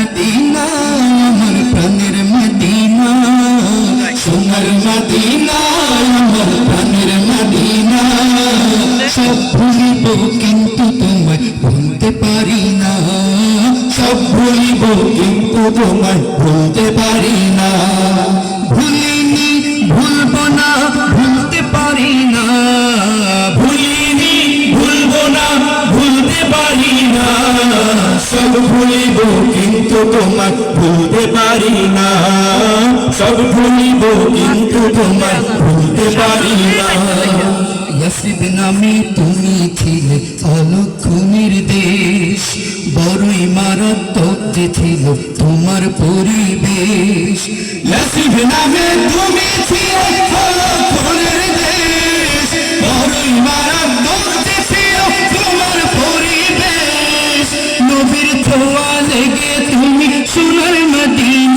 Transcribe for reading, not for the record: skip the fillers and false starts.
Medina আমার প্রাণের Medina সোনার মদিনা আমার প্রাণের মদিনা সব ভুলিব কিন্তু তোমায় ভুলতে পারি না সব ভুলিব কিন্তু তোমায় ভুলতে পারি না ভুলিনি ভুলবো না ভুলতে পারি না ভুলিনি ভুলবো না ভুলতে পারি না সব ভুলিব কিন্তু তোমায় ভুলতে পারি না সব ভুলিব কিন্তু তোমায় ভুলতে পারি না ইয়াসরিব নামে তুমি ছিলে অলক্ষ নির্দেশ বড়ই মারাত্মক যে ছিল তোমার পরিবেশ ইয়াসরিব নামে তুমি ছিলে অলক্ষ নির্দেশ বড়ই মারাত্মক যে ছিল তোমার পরিবেশ নবীর ছোঁয়া লেগে তুমি সোনার মদিনা